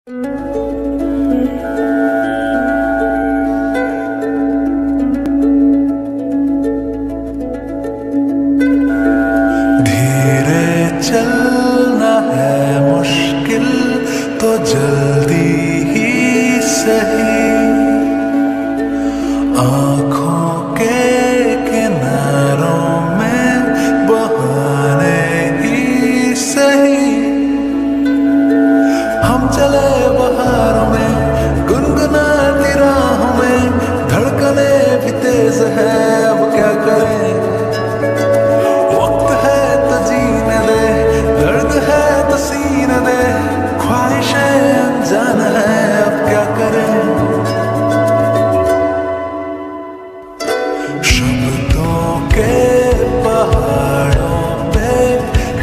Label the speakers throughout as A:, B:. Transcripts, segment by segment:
A: धीरे चलना है मुश्किल तो जल्दी ही सही, आँखों के किनारों में बहाने ही सही। हम चले बहारों में गुनगुनाती राहों में, धड़कने भी तेज है अब क्या करें। वक्त है तो जीने दे, दर्द है तो सीने दे, ख्वाहिशें अनजान है अब क्या करें। शब्दों के पहाड़ों पे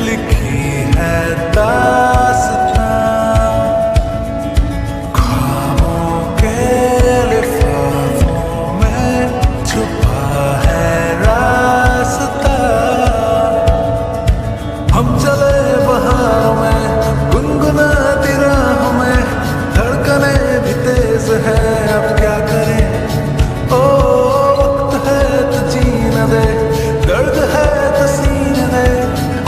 A: लिखी है दास्तां, ख्वाबों के लिफाफों में छुपा है रास्ता। हम चले बहारों में गुनगुनाती राहों में, धड़कने भी तेज है अब क्या करें। ओ वक्त है तो जीने दे, दर्द है तो सीने दे,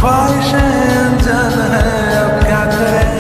A: ख्वाहिशें अनजान है अब क्या करें।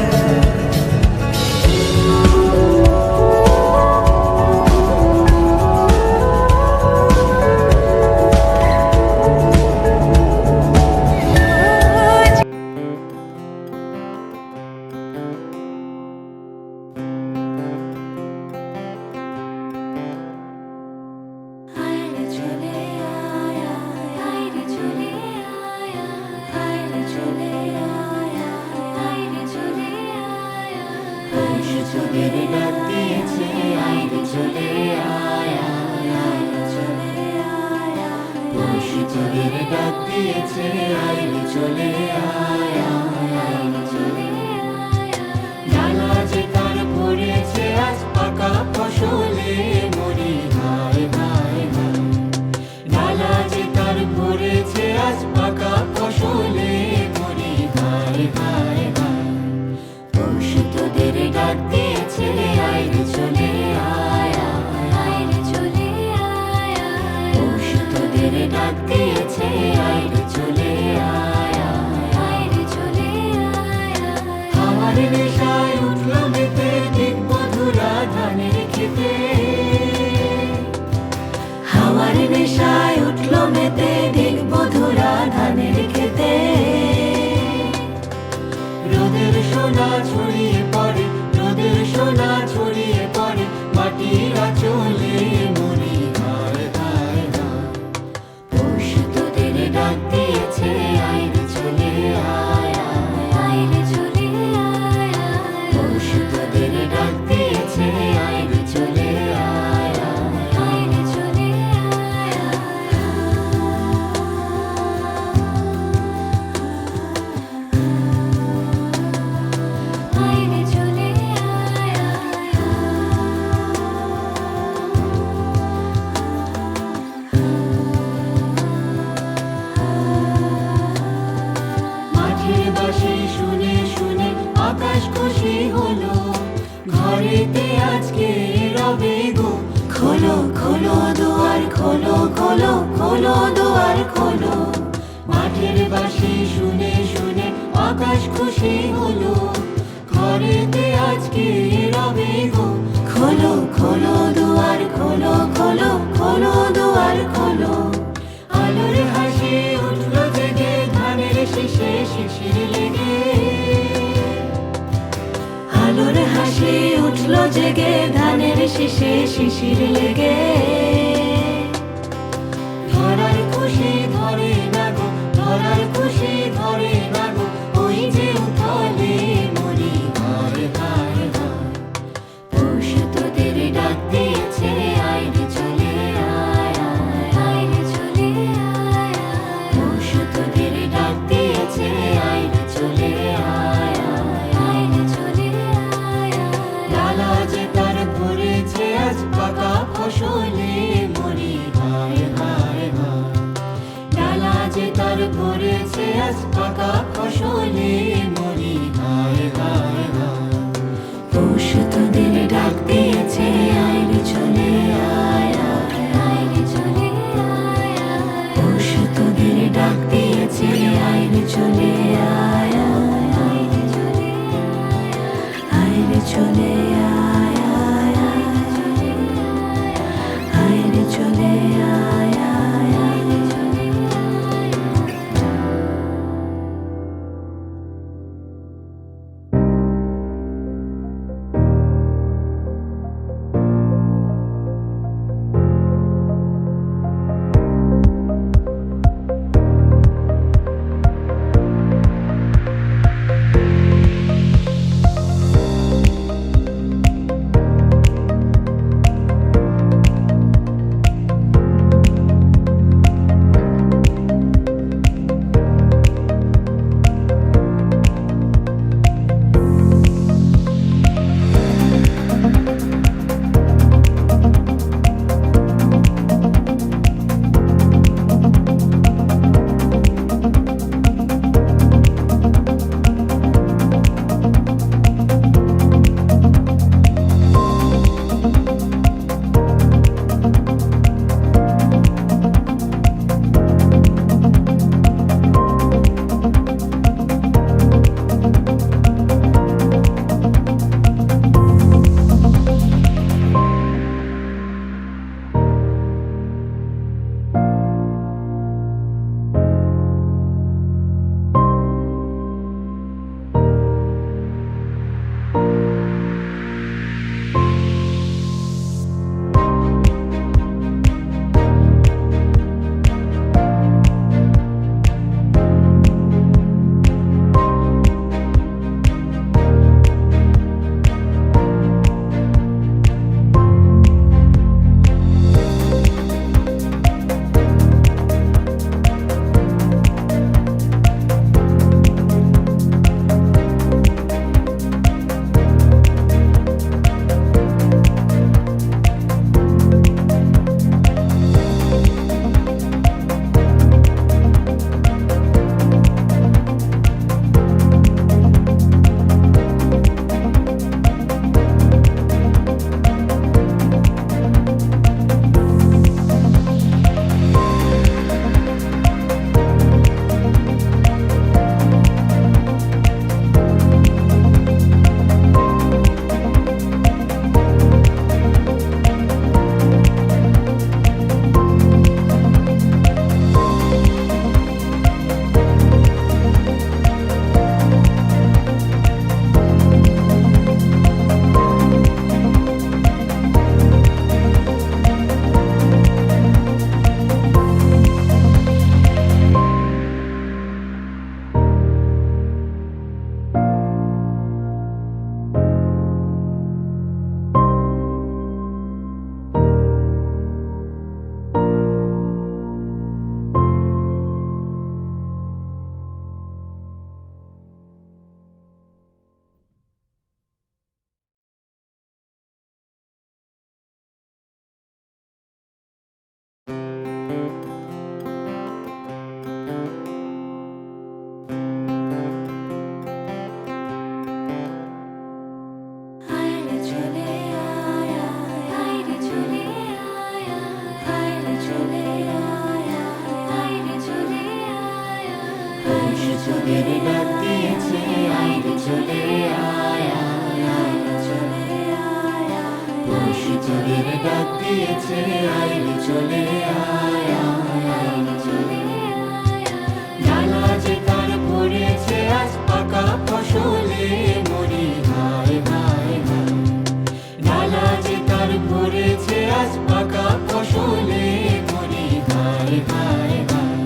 B: তোদের ডাক দিয়েছে আইরে চলে আয়া, আইরে চলে আয়া। পরশু তোদের ডাক দিয়েছে আইরে চলে আয়া, আইরে চলে আয়া। ডালা যে তার পড়েছে আজ পাকা ফসলে মরি হায় হায় হায়। ডালা যে তার পড়েছে আজ পাকা ফসলে মরি হায় হায় হায়। পরশু তোদের ডাক দিয়েছে আইরে চলে আয়া, আইরে চলে আয়া। পরশু তোদের ডাক দিয়েছে আইরে চলে আয়া, আইরে চলে আয়া। আমার নেশায় উঠলো মেতে ঠিক মধুরা ধানের খেতে, আমার নেশায় উঠলো মেতে ঠিক মধুরা ধানের খেতে। রোদের সোনা ছড়িয়ে পড়ে, রোদের সোনা ছড়িয়ে পড়ে মাটির আঁচলে মরি হায় হায় হায়। পরশু তোদের ডাক দিয়েছে আইরে চলে আয়া, আইরে চলে আয়া। পরশু তোদের ডাক দিয়েছে আইরে চলে আয়া, আইরে চলে আয়া। আইরে চলে আয়া। মাঠের বাঁশি শুনে শুনে আকাশ খুশি হলো, ঘরেতে আজকে রবে গো। খোলো খোলো দুয়ার খোলো, খোলো খোলো দুয়ার খোলো। মাঠের বাঁশি শুনে শুনে আকাশ খুশি হলো, ঘরেতে আজকে রবে গো। খোলো খোলো দুয়ার খোলো, খোলো খোলো দুয়ার খোলো। আলোর হাসি উঠলো জেগে ধানের শীষে শিশির লেগে, আলোর হাসি উঠলো জেগে ধানের শীষে শিশির লেগে। ধরার খুশি ধরে না গো, ধরার খুশি ধরে না গো, ওই যে উঠলে মরি হায় হায় হায়। পরশু তোদের ডাক দিয়েছে আইরে চলে আয়া, আইরে চলে আয়া। পরশু তোদের ডাক দিয়েছে আইরে চলে আয়া, আইরে চলে আয়া। ডালা যে তার পড়েছে আজ পাকা ফসলে মরি হায় হায় হায়। ডালা যে তার পড়েছে আজ পৌষ তোদের ডাক দিয়েছে আয় রে চলে আয় আয় আয় রে চলে আয় আয় পৌষ তোদের ডাক দিয়েছে আয় রে চলে আয় আয় আয় রে চলে আয় রে চলে আয় আয় আয় আয় রে চলে আয় আয় আয় রে চলে তোদের ডাক দিয়েছে আয় রে চলে আয় আয় আয় রে চলে আয় আয় পৌষ তোদের ডাক দিয়েছে আয় রে চলে আয় আয় আয় রে চলে আয় ডালা যে তার পড়েছে আজ পাকা ফসলে মরি হায় হায় হায় ডালা যে তার পড়েছে আজ পাকা ফসলে মরি হায় হায় হায়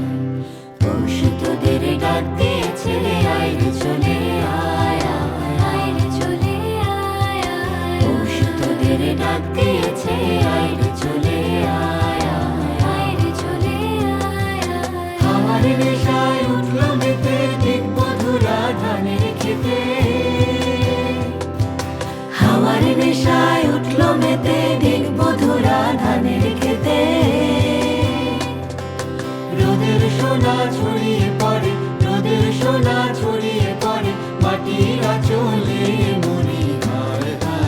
B: পৌষ তোদের ডাক দিয়েছে আয় রে চলে আয় আয় আয় রে চলে আয় আয় পৌষ তোদের ডাক দিয়েছে আয় রে চলে আয় আয় আয় রে চলে আয় আয় আমার নেশায় উঠল মেতে দিগবধুরা ধানের খেতে হাওয়ার নেশায় উঠল মেতে দিগবধুরা ধানের খেতে রোদের সোনা ছড়িয়ে পড়ে রোদের সোনা ছড়িয়ে পড়ে মাটির আঁচলে মরি হায় হায়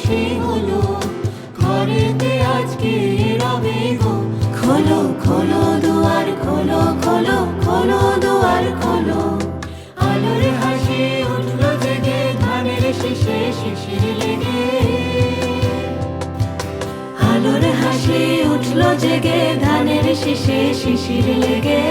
B: খুশি হলো, ঘরেতে আজকে রবে গো। খোলো খোলো দুয়ার খোলো, খোলো খোলো দুয়ার খোলো। আলোর হাসি উঠলো জেগে, ধানের শীষে শিশির লেগে। আলোর হাসি উঠলো জেগে, ধানের শীষে শিশির লেগে।